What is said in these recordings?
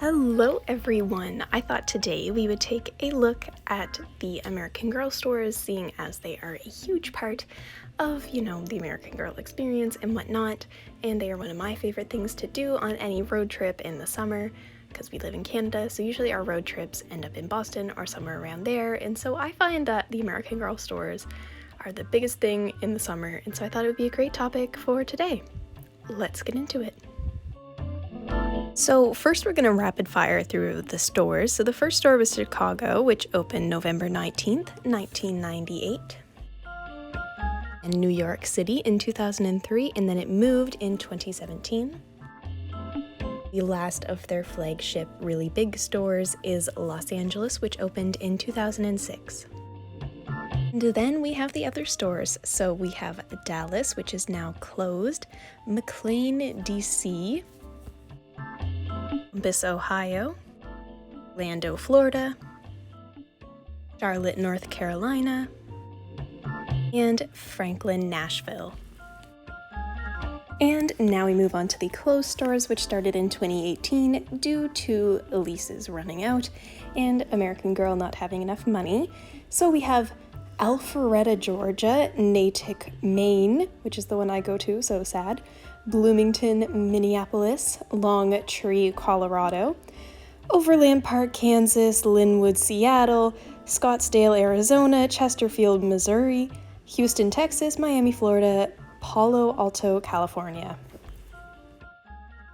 Hello everyone! I thought today we would take a look at the American Girl stores, seeing as they are a huge part of, the American Girl experience and whatnot, and they are one of my favorite things to do on any road trip in the summer, because we live in Canada, so usually our road trips end up in Boston or somewhere around there, and so I find that the American Girl stores are the biggest thing in the summer, and so I thought it would be a great topic for today. Let's get into it. So first we're going to rapid fire through the stores. So the first store was Chicago, which opened November 19th, 1998. And New York City in 2003, and then it moved in 2017. The last of their flagship really big stores is Los Angeles, which opened in 2006. And then we have the other stores. So we have Dallas, which is now closed, McLean, DC, Columbus, Ohio, Orlando, Florida, Charlotte, North Carolina, and Franklin, Nashville. And now we move on to the closed stores, which started in 2018 due to leases running out and American Girl not having enough money. So we have Alpharetta, Georgia, Natick, Maine, which is the one I go to, so sad, Bloomington, Minneapolis, Longtree, Colorado, Overland Park, Kansas, Linwood, Seattle, Scottsdale, Arizona, Chesterfield, Missouri, Houston, Texas, Miami, Florida, Palo Alto, California.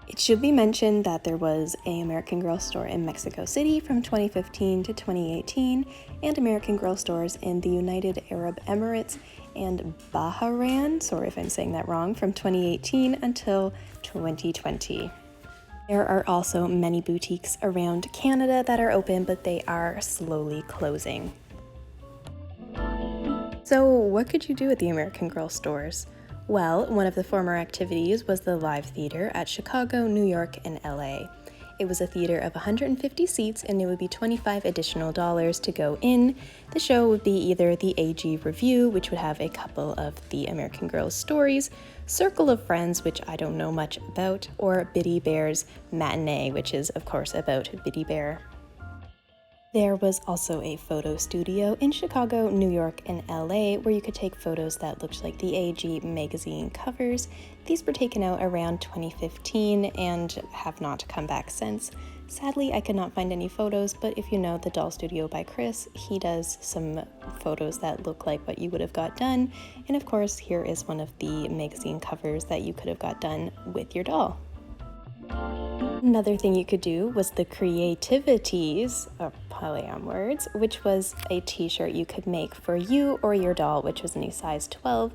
It should be mentioned that there was an American Girl store in Mexico City from 2015 to 2018, and American Girl stores in the United Arab Emirates and Bahrain, sorry if I'm saying that wrong, from 2018 until 2020. There are also many boutiques around Canada that are open, but they are slowly closing. So what could you do at the American Girl stores? Well, one of the former activities was the live theater at Chicago, New York, and LA. It was a theater of 150 seats, and it would be $25 additional to go in. The show would be either the AG Review, which would have a couple of the American Girls stories, Circle of Friends, which I don't know much about, or Biddy Bear's Matinee, which is of course about Biddy Bear. There was also a photo studio in Chicago, New York, and LA where you could take photos that looked like the AG magazine covers. These were taken out around 2015 and have not come back since. Sadly, I could not find any photos, but if you know the Doll Studio by Chris, he does some photos that look like what you would have got done. And of course, here is one of the magazine covers that you could have got done with your doll. Another thing you could do was the Creativities, or play on words, which was a t-shirt you could make for you or your doll, which was in a size 12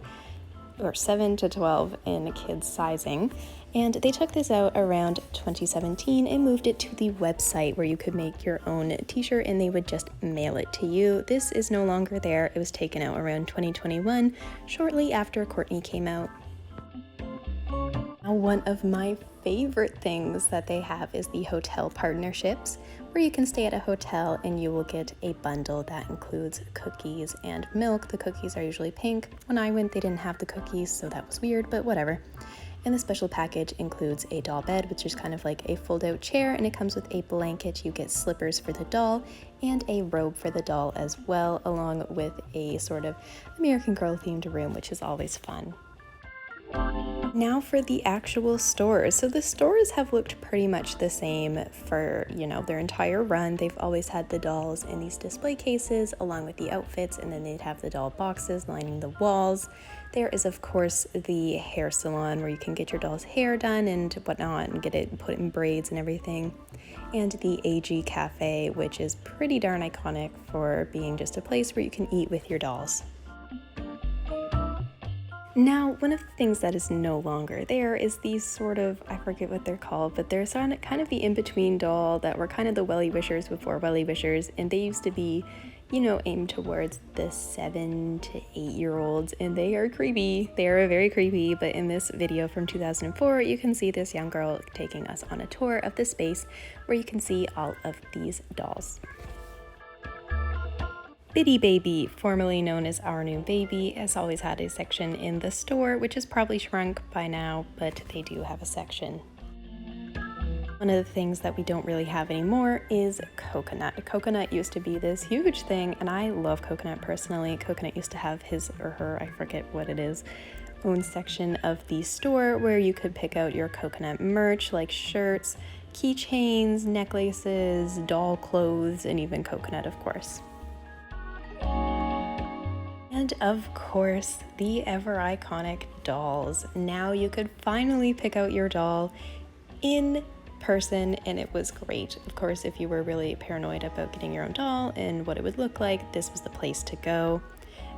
or 7 to 12 in kids sizing. And they took this out around 2017 and moved it to the website where you could make your own t-shirt and they would just mail it to you. This is no longer there. It was taken out around 2021, shortly after Courtney came out. Now, one of my favorite things that they have is the hotel partnerships, where you can stay at a hotel and you will get a bundle that includes cookies and milk. The cookies are usually pink. When I went, they didn't have the cookies, so that was weird, but whatever. And the special package includes a doll bed, which is kind of like a fold-out chair, and it comes with a blanket. You get slippers for the doll and a robe for the doll as well, along with a sort of American Girl themed room, which is always fun. Now for the actual stores. So the stores have looked pretty much the same for, their entire run. They've always had the dolls in these display cases along with the outfits, and then they'd have the doll boxes lining the walls. There is, of course, the hair salon where you can get your doll's hair done and whatnot and get it put in braids and everything. And the AG Cafe, which is pretty darn iconic for being just a place where you can eat with your dolls. Now, one of the things that is no longer there is these sort of, I forget what they're called, but they're kind of the in-between doll that were kind of the Wellie Wishers before Wellie Wishers, and they used to be, aimed towards the 7 to 8-year-olds, and they are creepy. They are very creepy, but in this video from 2004, you can see this young girl taking us on a tour of the space where you can see all of these dolls. Biddy Baby, formerly known as Our New Baby, has always had a section in the store, which has probably shrunk by now, but they do have a section. One of the things that we don't really have anymore is coconut. Coconut used to be this huge thing, and I love coconut personally. Coconut used to have his or her, I forget what it is, own section of the store where you could pick out your coconut merch like shirts, keychains, necklaces, doll clothes, and even coconut, of course. And of course, the ever iconic dolls. Now you could finally pick out your doll in person, and it was great. Of course, if you were really paranoid about getting your own doll and what it would look like, this was the place to go.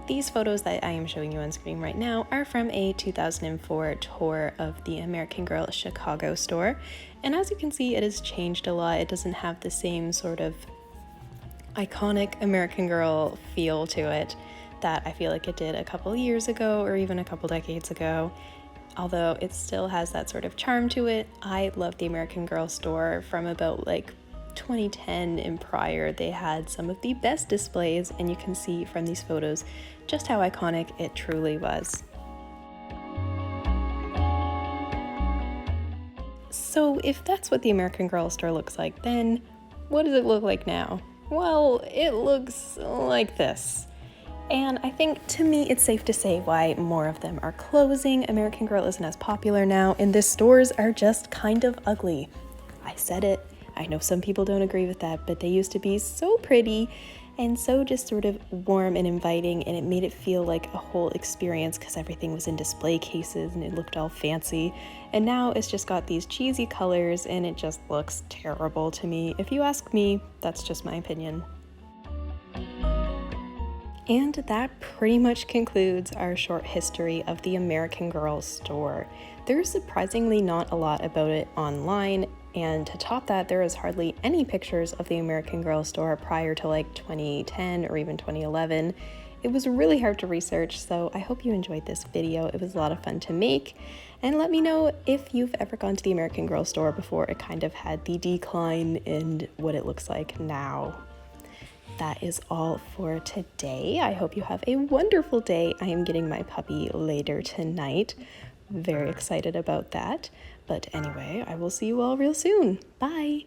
These photos that I am showing you on screen right now are from a 2004 tour of the American Girl Chicago store. And as you can see, it has changed a lot. It doesn't have the same sort of iconic American Girl feel to it that I feel like it did a couple years ago or even a couple decades ago. Although it still has that sort of charm to it. I love the American Girl store from about like 2010 and prior. They had some of the best displays, and you can see from these photos just how iconic it truly was. So if that's what the American Girl store looks like, then what does it look like now? Well, it looks like this. And I think, to me, it's safe to say why more of them are closing. American Girl isn't as popular now, and the stores are just kind of ugly. I said it. I know some people don't agree with that, but they used to be so pretty and so just sort of warm and inviting, and it made it feel like a whole experience because everything was in display cases and it looked all fancy. And now it's just got these cheesy colors and it just looks terrible to me. If you ask me, that's just my opinion. And that pretty much concludes our short history of the American Girl store. There's surprisingly not a lot about it online, and to top that, there is hardly any pictures of the American Girl store prior to like 2010 or even 2011. It was really hard to research, so I hope you enjoyed this video. It was a lot of fun to make, and let me know if you've ever gone to the American Girl store before it kind of had the decline and what it looks like now. That is all for today. I hope you have a wonderful day. I am getting my puppy later tonight. Very excited about that. But anyway, I will see you all real soon. Bye.